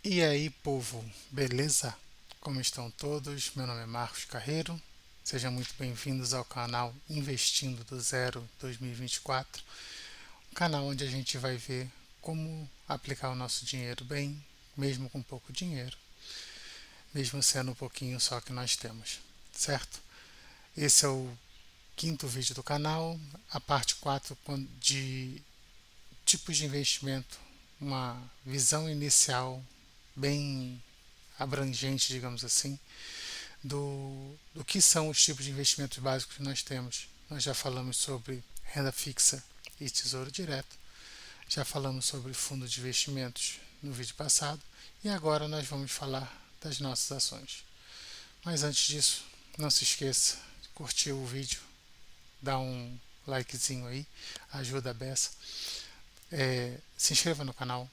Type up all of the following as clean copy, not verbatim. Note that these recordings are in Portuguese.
E aí, povo, beleza? Como estão todos? Meu nome é Marcos Carreiro. Sejam muito bem-vindos ao canal Investindo do Zero 2024, um canal onde a gente vai ver como aplicar o nosso dinheiro bem, mesmo com pouco dinheiro, mesmo sendo um pouquinho só que nós temos, certo? Esse é o quinto vídeo do canal, a parte 4 de tipos de investimento, uma visão inicial bem abrangente, digamos assim, do que são os tipos de investimentos básicos que nós temos. Nós já falamos sobre renda fixa e tesouro direto, já falamos sobre fundo de investimentos no vídeo passado e agora nós vamos falar das nossas ações. Mas antes disso, não se esqueça de curtir o vídeo, dar um likezinho aí, ajuda a beça. Se inscreva no canal,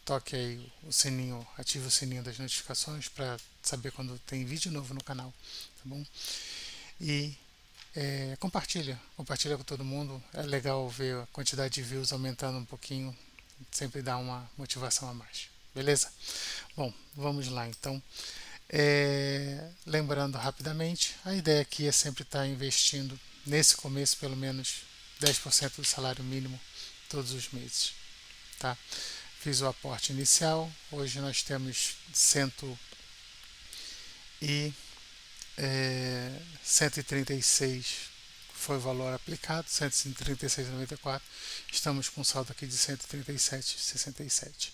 toque aí o sininho, ative o sininho das notificações para saber quando tem vídeo novo no canal, tá bom? E compartilha com todo mundo. É legal ver a quantidade de views aumentando um pouquinho, sempre dá uma motivação a mais, beleza? Bom, vamos lá então. Lembrando rapidamente, a ideia aqui é sempre estar investindo nesse começo pelo menos 10% do salário mínimo todos os meses, tá? Fiz o aporte inicial, hoje nós temos 136 foi o valor aplicado, 136,94. Estamos com saldo aqui de 137,67.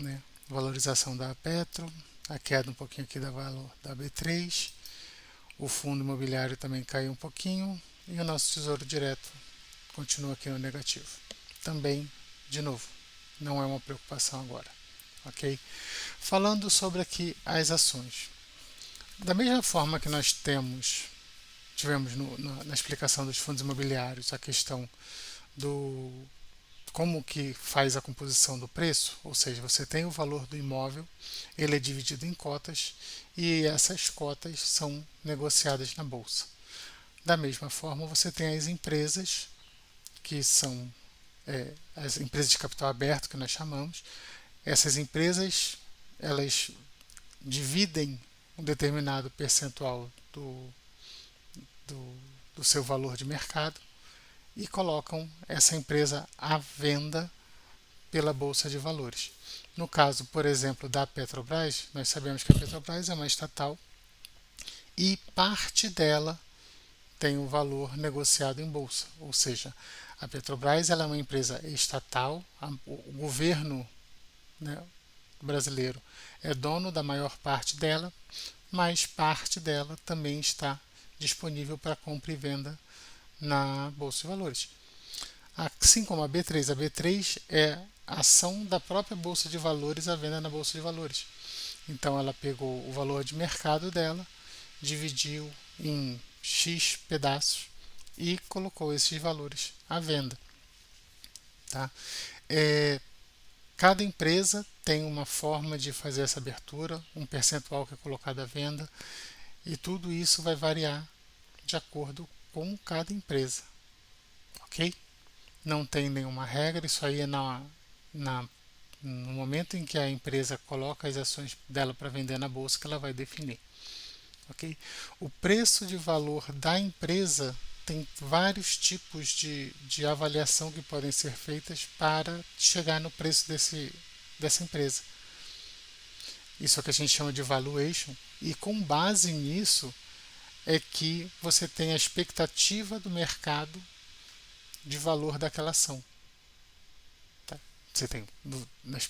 Né? Valorização da Petro, a queda um pouquinho aqui da valor da B3, o fundo imobiliário também caiu um pouquinho e o nosso tesouro direto continua aqui no negativo. Também, de novo, não é uma preocupação agora, ok? Falando sobre aqui as ações. Da mesma forma que nós tivemos na explicação dos fundos imobiliários a questão do como que faz a composição do preço, ou seja, você tem o valor do imóvel, ele é dividido em cotas e essas cotas são negociadas na bolsa. Da mesma forma, você tem as empresas, que são as empresas de capital aberto, que nós chamamos. Essas empresas, elas dividem um determinado percentual do, do seu valor de mercado e colocam essa empresa à venda pela Bolsa de Valores. No caso, por exemplo, da Petrobras, nós sabemos que a Petrobras é uma estatal e parte dela tem o valor negociado em bolsa, ou seja, a Petrobras ela é uma empresa estatal, o governo, né, brasileiro é dono da maior parte dela, mas parte dela também está disponível para compra e venda na Bolsa de Valores. Assim como a B3 é ação da própria Bolsa de Valores à venda na Bolsa de Valores. Então ela pegou o valor de mercado dela, dividiu em X pedaços e colocou esses valores à venda. Tá? Cada empresa tem uma forma de fazer essa abertura, um percentual que é colocado à venda, e tudo isso vai variar de acordo com cada empresa, ok? Não tem nenhuma regra, isso aí é no momento em que a empresa coloca as ações dela para vender na bolsa que ela vai definir, ok? O preço de valor da empresa tem vários tipos de avaliação que podem ser feitas para chegar no preço dessa empresa. Isso é o que a gente chama de valuation, e com base nisso é que você tem a expectativa do mercado de valor daquela ação. Tá? Você tem,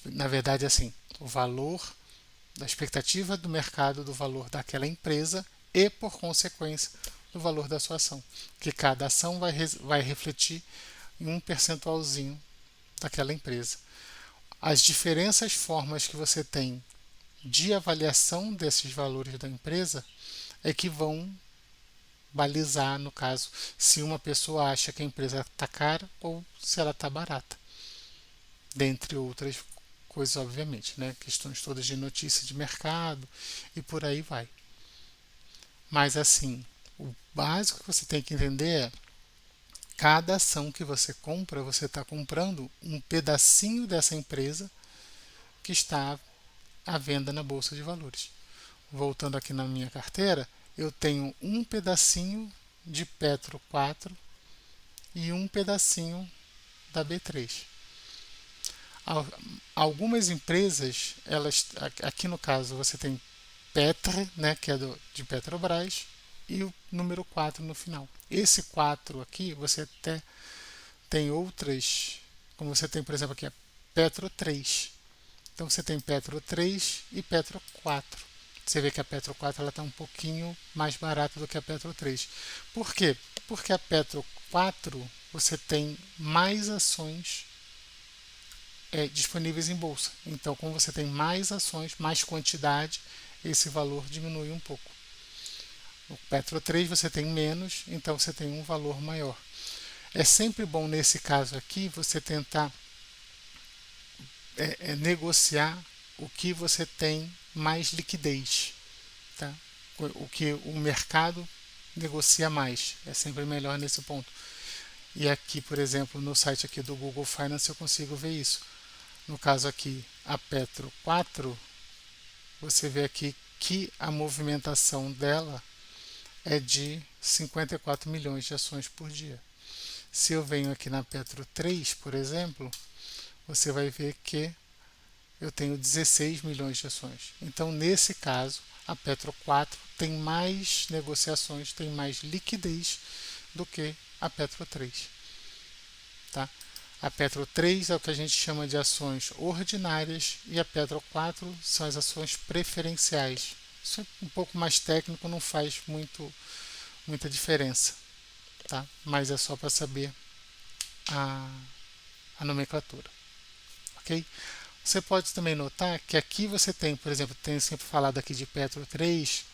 na verdade, assim, o valor da expectativa do mercado do valor daquela empresa e, por consequência, do valor da sua ação. Que cada ação vai refletir em um percentualzinho daquela empresa. As diferentes formas que você tem de avaliação desses valores da empresa é que vão balizar, no caso, se uma pessoa acha que a empresa está cara ou se ela está barata. Dentre outras coisas, obviamente, né? Questões todas de notícia de mercado e por aí vai. Mas assim, o básico que você tem que entender é cada ação que você compra, você está comprando um pedacinho dessa empresa que está a venda na Bolsa de Valores. Voltando aqui na minha carteira, eu tenho um pedacinho de Petro 4 e um pedacinho da B3. Algumas empresas, aqui no caso você tem Petra, né, que é de Petrobras, e o número 4 no final. Esse 4 aqui, você até tem outras, como você tem, por exemplo, aqui a Petro 3. Então você tem Petro 3 e Petro 4. Você vê que a Petro 4 está um pouquinho mais barata do que a Petro 3. Por quê? Porque a Petro 4 você tem mais ações disponíveis em bolsa. Então, como você tem mais ações, mais quantidade, esse valor diminui um pouco. No Petro 3 você tem menos, então você tem um valor maior. É sempre bom nesse caso aqui você tentar negociar o que você tem mais liquidez, tá? O que o mercado negocia mais. É sempre melhor nesse ponto. E aqui, por exemplo, no site aqui do Google Finance eu consigo ver isso. No caso aqui, a Petro 4, você vê aqui que a movimentação dela é de 54 milhões de ações por dia. Se eu venho aqui na Petro 3, por exemplo, você vai ver que eu tenho 16 milhões de ações. Então, nesse caso, a Petro 4 tem mais negociações, tem mais liquidez do que a Petro 3. Tá? A Petro 3 é o que a gente chama de ações ordinárias e a Petro 4 são as ações preferenciais. Isso é um pouco mais técnico, não faz muita diferença, tá? Mas é só para saber a nomenclatura, ok? Você pode também notar que aqui você tem, por exemplo, tem sempre falado aqui de Petro 3,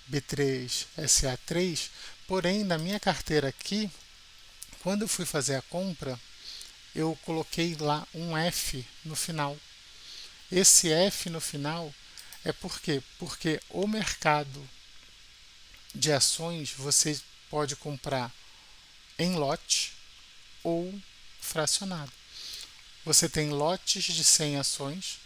B3, SA3, porém na minha carteira aqui, quando eu fui fazer a compra, eu coloquei lá um F no final. Esse F no final é por quê? Porque o mercado de ações você pode comprar em lote ou fracionado. Você tem lotes de 100 ações,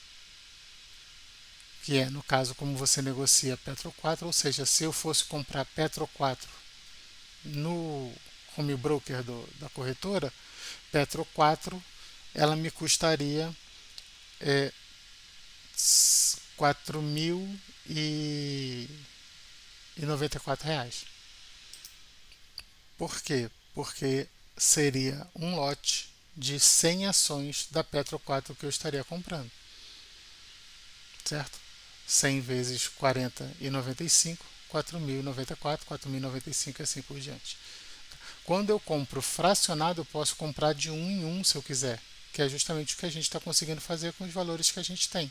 que é no caso como você negocia Petro 4, ou seja, se eu fosse comprar Petro 4 no home broker da corretora, Petro 4 ela me custaria R$ 4.094. Por quê? Porque seria um lote de 100 ações da Petro 4 que eu estaria comprando. Certo? 100 vezes 40,95, 4.094, 4.095 e assim por diante. Quando eu compro fracionado, eu posso comprar de um em um se eu quiser, que é justamente o que a gente está conseguindo fazer com os valores que a gente tem.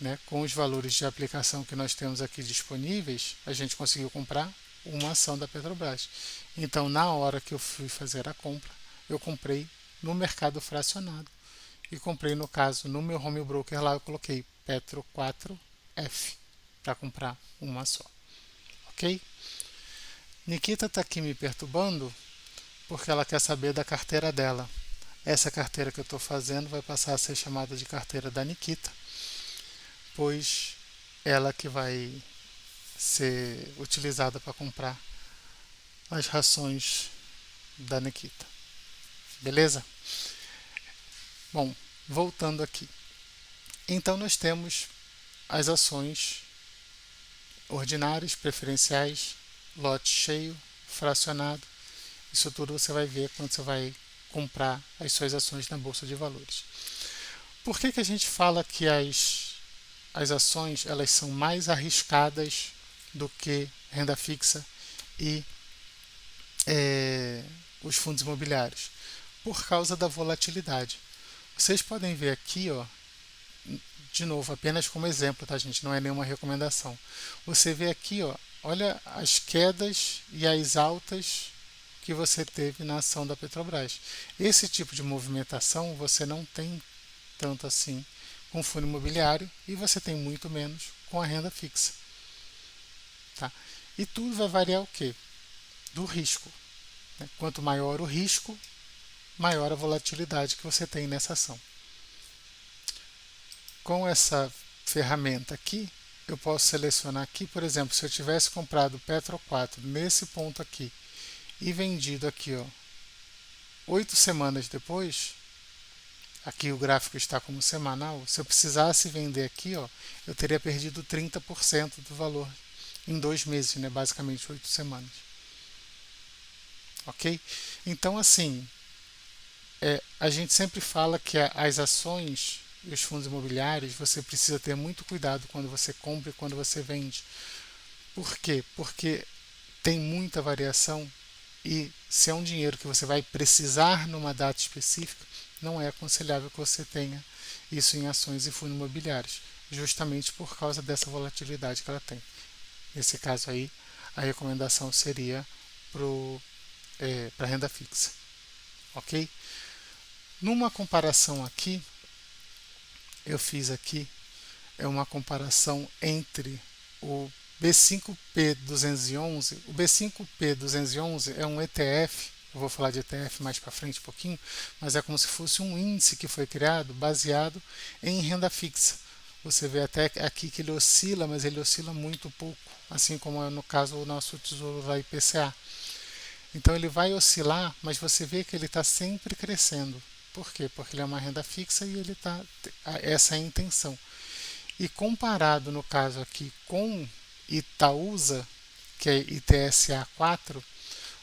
Né? Com os valores de aplicação que nós temos aqui disponíveis, a gente conseguiu comprar uma ação da Petrobras. Então, na hora que eu fui fazer a compra, eu comprei no mercado fracionado. E comprei, no caso, no meu home broker lá, eu coloquei Petro 4F para comprar uma só. Ok? Nikita está aqui me perturbando porque ela quer saber da carteira dela. Essa carteira que eu estou fazendo vai passar a ser chamada de carteira da Nikita, pois ela que vai ser utilizada para comprar as rações da Nikita. Beleza? Bom, voltando aqui. Então nós temos as ações ordinárias, preferenciais, lote cheio, fracionado. Isso tudo você vai ver quando você vai comprar as suas ações na Bolsa de Valores. Por que a gente fala que as ações elas são mais arriscadas do que renda fixa e os fundos imobiliários? Por causa da volatilidade. Vocês podem ver aqui, ó, de novo, apenas como exemplo, tá, gente? Não é nenhuma recomendação. Você vê aqui, ó, olha as quedas e as altas que você teve na ação da Petrobras. Esse tipo de movimentação você não tem tanto assim com o fundo imobiliário e você tem muito menos com a renda fixa. Tá? E tudo vai variar o quê? Do risco. Né? Quanto maior o risco, maior a volatilidade que você tem nessa ação. Com essa ferramenta aqui, eu posso selecionar aqui, por exemplo, se eu tivesse comprado o Petro 4 nesse ponto aqui e vendido aqui, ó, 8 semanas depois, aqui o gráfico está como semanal, se eu precisasse vender aqui, ó, eu teria perdido 30% do valor em 2 meses, né, basicamente 8 semanas. Ok? Então, assim, a gente sempre fala que as ações e os fundos imobiliários, você precisa ter muito cuidado quando você compra e quando você vende. Por quê? Porque tem muita variação e se é um dinheiro que você vai precisar numa data específica, não é aconselhável que você tenha isso em ações e fundos imobiliários, justamente por causa dessa volatilidade que ela tem. Nesse caso aí, a recomendação seria para renda fixa. Ok? Numa comparação aqui, eu fiz aqui uma comparação entre o B5P211. O B5P211 é um ETF, eu vou falar de ETF mais para frente um pouquinho, mas é como se fosse um índice que foi criado baseado em renda fixa. Você vê até aqui que ele oscila, mas ele oscila muito pouco, assim como é no caso o nosso Tesouro da IPCA. Então ele vai oscilar, mas você vê que ele está sempre crescendo. Por quê? Porque ele é uma renda fixa e ele está essa é a intenção. E comparado no caso aqui com Itaúsa, que é ITSA 4,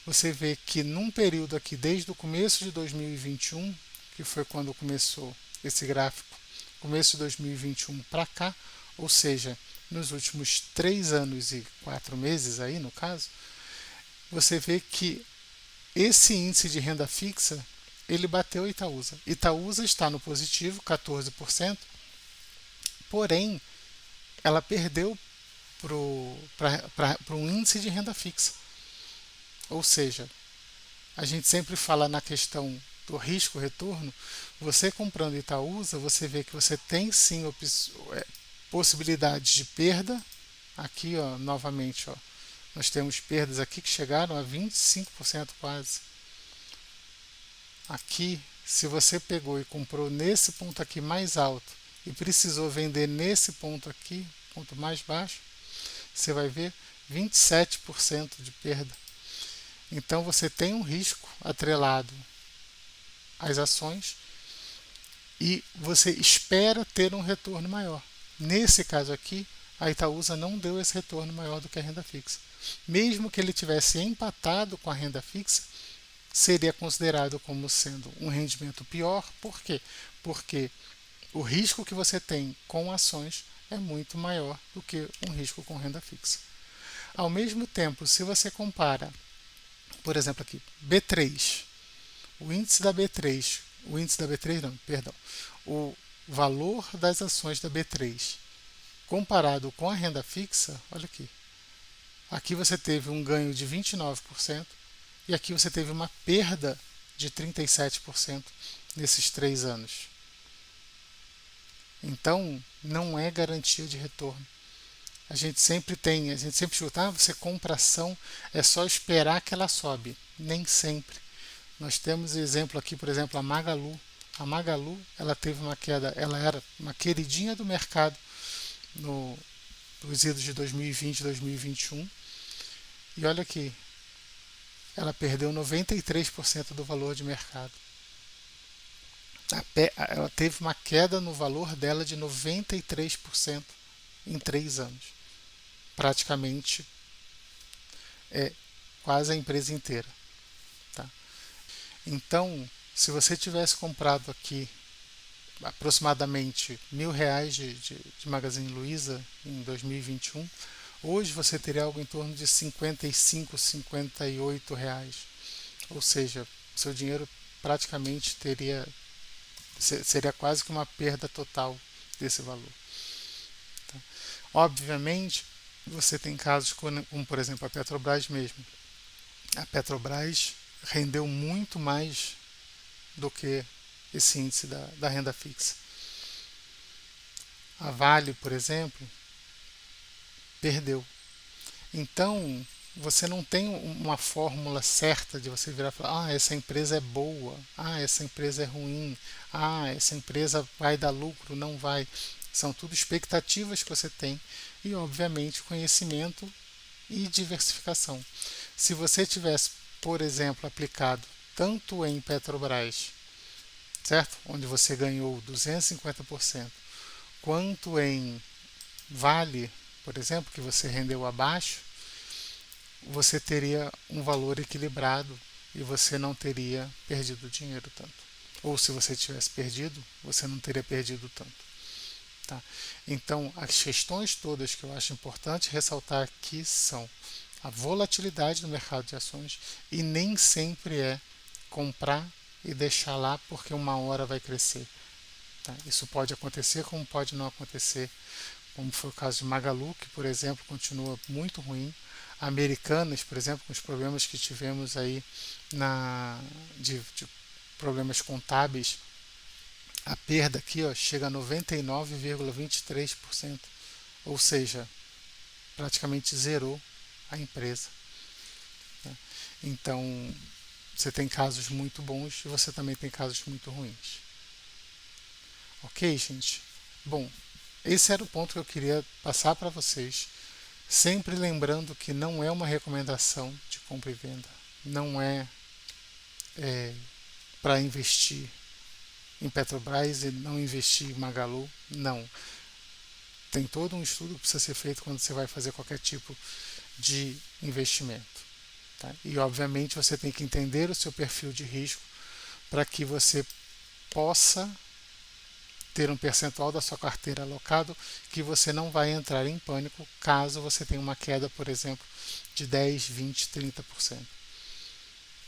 você vê que num período aqui desde o começo de 2021, que foi quando começou esse gráfico, começo de 2021 para cá, ou seja, nos últimos 3 anos e 4 meses aí no caso, você vê que esse índice de renda fixa ele bateu Itaúsa. Itaúsa está no positivo, 14%, porém ela perdeu para um índice de renda fixa. Ou seja, a gente sempre fala na questão do risco-retorno, você comprando Itaúsa, você vê que você tem sim possibilidades de perda. Aqui, ó, novamente, ó, nós temos perdas aqui que chegaram a 25% quase. Aqui, se você pegou e comprou nesse ponto aqui mais alto e precisou vender nesse ponto aqui, ponto mais baixo, você vai ver 27% de perda. Então você tem um risco atrelado às ações e você espera ter um retorno maior. Nesse caso aqui, a Itaúsa não deu esse retorno maior do que a renda fixa. Mesmo que ele tivesse empatado com a renda fixa, seria considerado como sendo um rendimento pior. Por quê? Porque o risco que você tem com ações é muito maior do que um risco com renda fixa. Ao mesmo tempo, se você compara, por exemplo aqui, B3, o índice da B3 não, perdão, o valor das ações da B3 comparado com a renda fixa, olha aqui. Aqui você teve um ganho de 29% e aqui você teve uma perda de 37% nesses 3 anos. Então, não é garantia de retorno. A gente sempre escuta, você compra ação, é só esperar que ela sobe. Nem sempre. Nós temos exemplo aqui, por exemplo, a Magalu. A Magalu, ela teve uma queda, ela era uma queridinha do mercado nos idos de 2020 e 2021. E olha aqui, ela perdeu 93% do valor de mercado. Ela teve uma queda no valor dela de 93% em 3 anos. Praticamente quase a empresa inteira. Tá? Então, se você tivesse comprado aqui aproximadamente R$ 1.000 de Magazine Luiza em 2021, hoje você teria algo em torno de 55, 58 reais. Ou seja, seu dinheiro praticamente seria quase que uma perda total desse valor. Tá? Obviamente, você tem casos como, por exemplo, a Petrobras mesmo. A Petrobras rendeu muito mais do que esse índice da renda fixa. A Vale, por exemplo, perdeu. Então, você não tem uma fórmula certa de você virar e falar, essa empresa é boa, essa empresa é ruim, essa empresa vai dar lucro, não vai. São tudo expectativas que você tem e, obviamente, conhecimento e diversificação. Se você tivesse, por exemplo, aplicado tanto em Petrobras, certo? Onde você ganhou 250%, quanto em Vale, por exemplo, que você rendeu abaixo, você teria um valor equilibrado e você não teria perdido dinheiro tanto. Ou se você tivesse perdido, você não teria perdido tanto. Tá? Então, as questões todas que eu acho importante ressaltar aqui são a volatilidade do mercado de ações e nem sempre é comprar e deixar lá porque uma hora vai crescer. Tá? Isso pode acontecer como pode não acontecer, como foi o caso de Magalu, que, por exemplo, continua muito ruim. Americanas, por exemplo, com os problemas que tivemos aí de problemas contábeis, a perda aqui ó, chega a 99,23%, ou seja, praticamente zerou a empresa. Né? Então, você tem casos muito bons e você também tem casos muito ruins. Ok, gente? Bom, esse era o ponto que eu queria passar para vocês. Sempre lembrando que não é uma recomendação de compra e venda. Não é para investir em Petrobras e não investir em Magalu. Não. Tem todo um estudo que precisa ser feito quando você vai fazer qualquer tipo de investimento. Tá? E, obviamente, você tem que entender o seu perfil de risco para que você possa ter um percentual da sua carteira alocado que você não vai entrar em pânico caso você tenha uma queda, por exemplo, de 10, 20, 30%.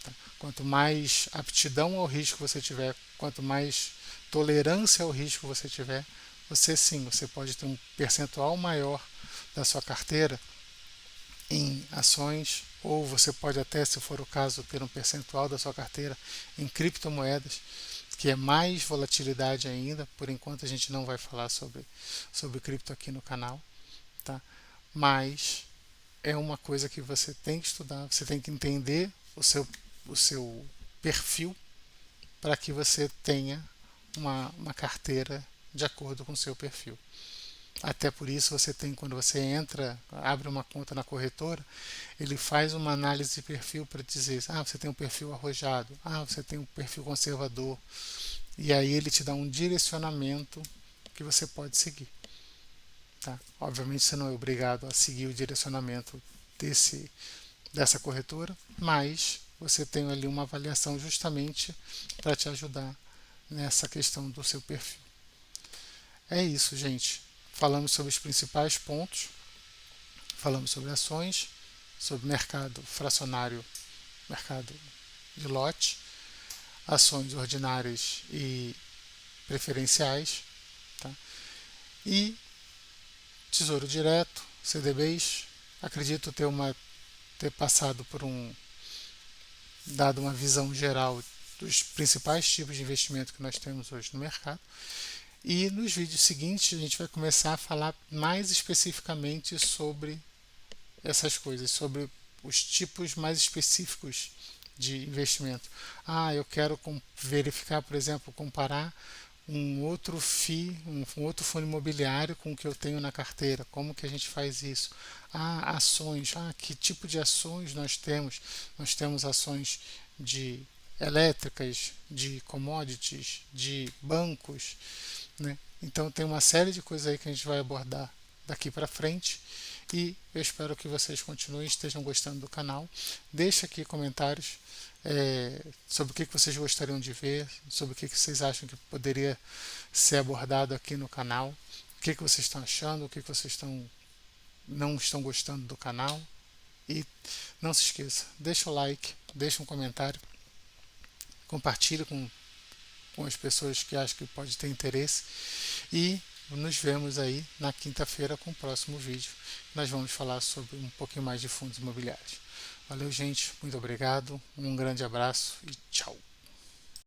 Tá? Quanto mais aptidão ao risco você tiver, quanto mais tolerância ao risco você tiver, você pode ter um percentual maior da sua carteira em ações, ou você pode até, se for o caso, ter um percentual da sua carteira em criptomoedas, que é mais volatilidade ainda. Por enquanto a gente não vai falar sobre cripto aqui no canal, tá? Mas é uma coisa que você tem que estudar, você tem que entender o seu perfil para que você tenha uma carteira de acordo com o seu perfil. Até por isso você tem, quando você entra, abre uma conta na corretora, ele faz uma análise de perfil para dizer, você tem um perfil arrojado, você tem um perfil conservador, e aí ele te dá um direcionamento que você pode seguir. Tá? Obviamente você não é obrigado a seguir o direcionamento dessa corretora, mas você tem ali uma avaliação justamente para te ajudar nessa questão do seu perfil. É isso, gente. Falamos sobre os principais pontos, falamos sobre ações, sobre mercado fracionário, mercado de lote, ações ordinárias e preferenciais, tá? E Tesouro Direto, CDBs. Acredito ter passado dado uma visão geral dos principais tipos de investimento que nós temos hoje no mercado. E nos vídeos seguintes a gente vai começar a falar mais especificamente sobre essas coisas, sobre os tipos mais específicos de investimento. Eu quero verificar, por exemplo, comparar um outro FII, um outro fundo imobiliário com o que eu tenho na carteira. Como que a gente faz isso? Ações. Que tipo de ações nós temos? Nós temos ações de elétricas, de commodities, de bancos, né? Então tem uma série de coisas aí que a gente vai abordar daqui para frente e eu espero que vocês continuem, estejam gostando do canal. Deixe aqui comentários sobre o que vocês gostariam de ver, sobre o que vocês acham que poderia ser abordado aqui no canal, o que vocês estão achando, o que vocês não estão gostando do canal. E não se esqueça, deixa o like, deixa um comentário, compartilhe com as pessoas que acham que pode ter interesse e nos vemos aí na quinta-feira com o próximo vídeo. Nós vamos falar sobre um pouquinho mais de fundos imobiliários. Valeu, gente, muito obrigado, um grande abraço e tchau!